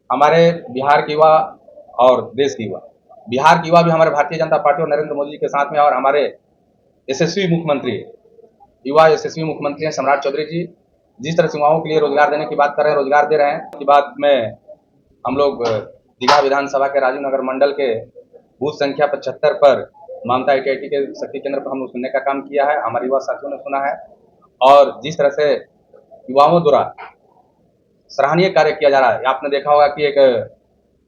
हमारे बिहार के युवा और देश के युवा, बिहार के युवा भी हमारे भारतीय जनता पार्टी और नरेंद्र मोदी जी के साथ में, और हमारे यशस्वी मुख्यमंत्री, युवा यशस्वी मुख्यमंत्री हैं सम्राट चौधरी जी, जिस तरह से युवाओं के लिए रोजगार देने की बात कर रहे हैं, रोजगार दे रहे हैं। की बात में हम लोग दीघा विधानसभा के राजीव नगर मंडल के बूथ संख्या 75 पर ममता ITI के शक्ति केंद्र पर हम लोग सुनने का काम किया है, हमारे युवा साथियों ने सुना है। और जिस तरह से युवाओं द्वारा सराहनीय कार्य किया जा रहा है, आपने देखा होगा कि एक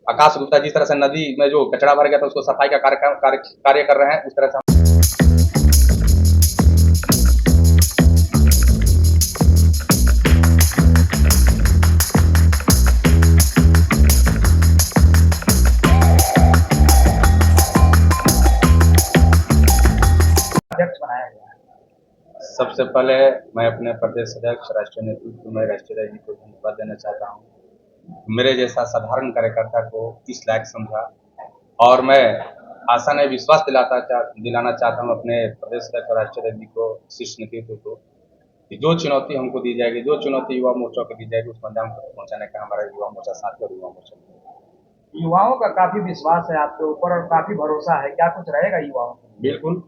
आकाश गुप्ता जिस तरह से नदी में जो कचरा भर गया था उसको सफाई का कार्य कर रहे हैं, उस तरह से अध्यक्ष बनाया गया है। सबसे पहले मैं अपने प्रदेश अध्यक्ष राष्ट्रीय नेतृत्व में राष्ट्रीय जी को धन्यवाद देना चाहता हूँ। मेरे जैसा साधारण कार्यकर्ता को इस लायक समझा, और मैं आशा नहीं विश्वास दिलाना चाहता हूँ अपने प्रदेश अध्यक्ष और राष्ट्रीय जी को, शीर्ष नेतृत्व को, कि जो चुनौती हमको दी जाएगी, जो चुनौती युवा मोर्चा को दी जाएगी, उसको अंजाम पहुंचाने का हमारा युवा मोर्चा साथ और युवा मोर्चा। युवाओं का काफी विश्वास है आपके ऊपर और काफी भरोसा है, क्या कुछ रहेगा युवाओं को? बिल्कुल,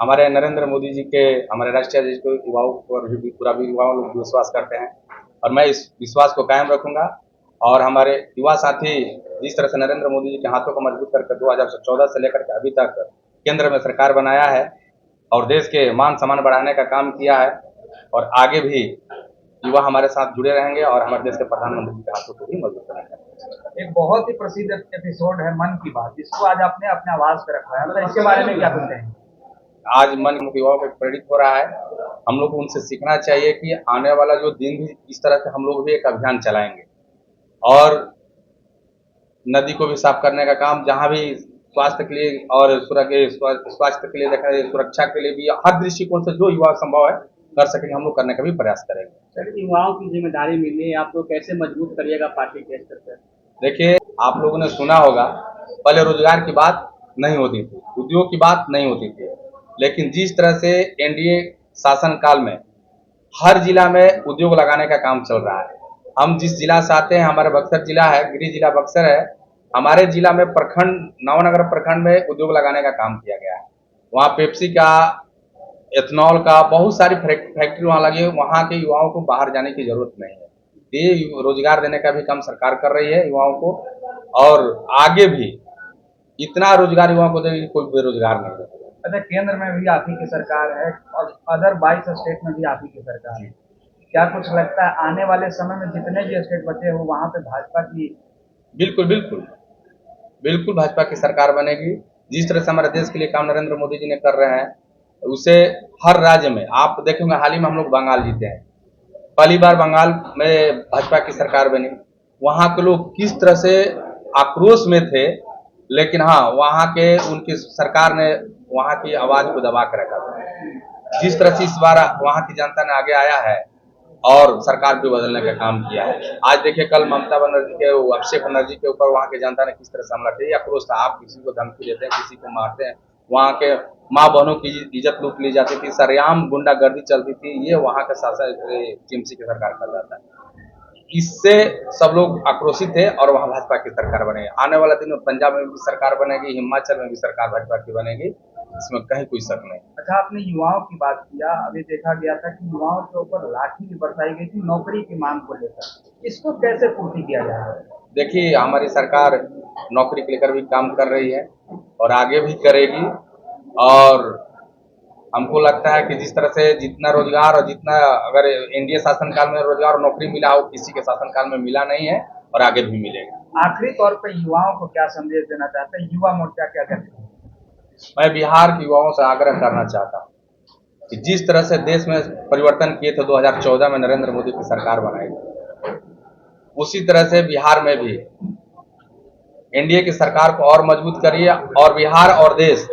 हमारे नरेंद्र मोदी जी के, हमारे राष्ट्रीय अध्यक्ष को युवाओं पर भी पूरा भी युवा लोग विश्वास करते हैं, और मैं इस विश्वास को कायम रखूंगा। और हमारे युवा साथी जिस तरह से नरेंद्र मोदी जी के हाथों को मजबूत करके 2014 से लेकर के अभी तक केंद्र में सरकार बनाया है और देश के मान सम्मान बढ़ाने का काम किया है, और आगे भी युवा हमारे साथ जुड़े रहेंगे और हमारे देश के प्रधानमंत्री जी के हाथों को भी मजबूत करेंगे। एक बहुत ही प्रसिद्ध एपिसोड है मन की बात, जिसको आज आपने अपने आवाज पे रखा है, तो इसके बारे में क्या कुछ कहेंगे? आज मन युवाओं को प्रेरित हो रहा है, हम लोग को उनसे सीखना चाहिए कि आने वाला जो दिन भी इस तरह से हम लोग भी एक अभियान चलाएंगे, और नदी को भी साफ करने का काम, जहां भी स्वास्थ्य के लिए और स्वास्थ्य के लिए देखा जाए, सुरक्षा के लिए भी हर दृष्टिकोण से जो युवा संभव है कर सकेंगे, हम लोग करने का भी प्रयास करेंगे। सर, युवाओं की जिम्मेदारी मिली है, आप लोग कैसे मजबूत करिएगा पार्टी के स्तर पर? देखिए, आप लोगों ने सुना होगा, पहले रोजगार की बात नहीं होती थी, उद्योग की बात नहीं होती थी, लेकिन जिस तरह से एनडीए शासन काल में हर जिला में उद्योग लगाने का काम चल रहा है। हम जिस जिला से आते हैं, हमारा बक्सर जिला है, गृह जिला बक्सर है, हमारे जिला में प्रखंड, नवनगर प्रखंड में उद्योग लगाने का काम किया गया है। वहाँ पेप्सी का, एथेनॉल का बहुत सारी फैक्ट्री वहाँ लगी है, वहाँ के युवाओं को बाहर जाने की जरूरत नहीं है। ये रोजगार देने का भी काम सरकार कर रही है युवाओं को, और आगे भी इतना रोजगार युवाओं को देगी, कोई बेरोजगार नहीं है। अच्छा, केंद्र में भी आप ही की सरकार है और अदर 22 स्टेट में भी आप ही की सरकार है, क्या कुछ लगता है आने वाले समय में जितने भी स्टेट बचे हो वहाँ पे भाजपा की? बिल्कुल बिल्कुल बिल्कुल भाजपा की सरकार बनेगी। जिस तरह से हमारे देश के लिए काम नरेंद्र मोदी जी ने कर रहे हैं, उसे हर राज्य में आप देखेंगे। हाल ही में हम लोग बंगाल जीते हैं, पहली बार बंगाल में भाजपा की सरकार बनी। वहाँ के लोग किस तरह से आक्रोश में थे, लेकिन हाँ, वहाँ के उनकी सरकार ने वहाँ की आवाज को दबा कर रखा था। जिस तरह से इस बार वहाँ की जनता ने आगे आया है और सरकार को बदलने का काम किया है। आज देखिए, कल ममता बनर्जी के, अभिषेक बनर्जी के ऊपर वहाँ की जनता ने किस तरह से हमला किया, आक्रोश था। आप किसी को धमकी देते हैं, किसी को मारते हैं, वहाँ के माँ बहनों की इज्जत लूट ली जाती थी, सरेआम गुंडागर्दी चलती थी, ये वहाँ का शासन टीएमसी की सरकार कर जाता है। इससे सब लोग आक्रोशित थे और वहाँ भाजपा की सरकार बनेगी। आने वाला दिन में पंजाब में भी सरकार बनेगी, हिमाचल में भी सरकार भाजपा की बनेगी, इसमें कहीं कोई शक नहीं। अच्छा, आपने युवाओं की बात किया, अभी देखा गया था कि युवाओं के ऊपर लाठी भी बरसाई गई थी नौकरी की मांग को लेकर, इसको कैसे पूर्ति किया जाएगा? देखिए, हमारी सरकार नौकरी को लेकर भी काम कर रही है और आगे भी करेगी, और हमको लगता है कि जिस तरह से जितना रोजगार और जितना अगर एनडीए शासनकाल में रोजगार और नौकरी मिला हो, किसी के शासनकाल में मिला नहीं है और आगे भी मिलेगा। आखिरी तौर पर युवाओं को क्या संदेश देना चाहते हैं, युवा मोर्चा क्या कहते हैं? मैं बिहार के युवाओं से आग्रह करना चाहता हूँ कि जिस तरह से देश में परिवर्तन किए थे 2014 में नरेंद्र मोदी की सरकार बनाई, उसी तरह से बिहार में भी एनडीए की सरकार को और मजबूत करिए, और बिहार और देश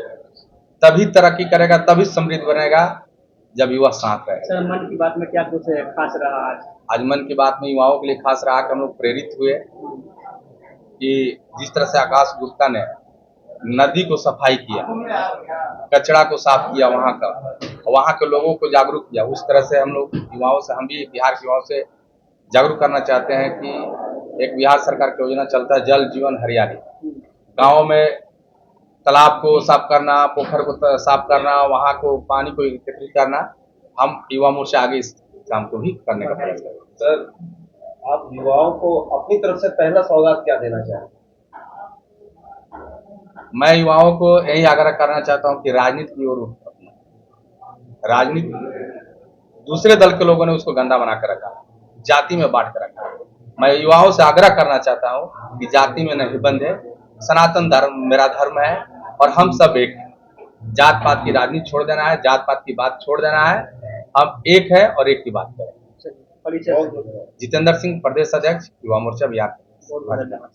तभी तरक्की करेगा, तभी समृद्ध बनेगा जब युवा साथ रहे। सर, मन की बात में क्या कुछ खास रहा आज? मन की बात में युवाओं के लिए खास रहा कि हम लोग प्रेरित हुए कि जिस तरह से आकाश गुप्ता ने नदी को सफाई किया, कचरा को साफ किया, वहाँ के लोगों को जागरूक किया, उस तरह से हम लोग युवाओं से, हम भी बिहार के युवाओं से जागरूक करना चाहते हैं कि एक बिहार सरकार की योजना चलता है जल जीवन हरियाली। गाँव में तालाब को साफ करना, पोखर को साफ करना, वहाँ को पानी को एकत्रित करना, हम युवा मोर्चा आगे इस काम को भी करने का प्रयास करेंगे। सर, आप युवाओं को अपनी तरफ से पहला सौगात क्या देना चाहेंगे? मैं युवाओं को यही आग्रह करना चाहता हूँ कि राजनीति की ओर राजनीति दूसरे दल के लोगों ने उसको गंदा बना कर रखा, जाति में बांट कर रखा। मैं युवाओं से आग्रह करना चाहता हूँ कि जाति में नहीं बंधे, सनातन धर्म मेरा धर्म है और हम सब एक हैं। जात पात की राजनीति छोड़ देना है, जात पात की बात छोड़ देना है, हम एक है और एक की बात करें। परिचय। जितेंद्र सिंह, प्रदेश अध्यक्ष, युवा मोर्चा बिहार। बहुत बहुत धन्यवाद।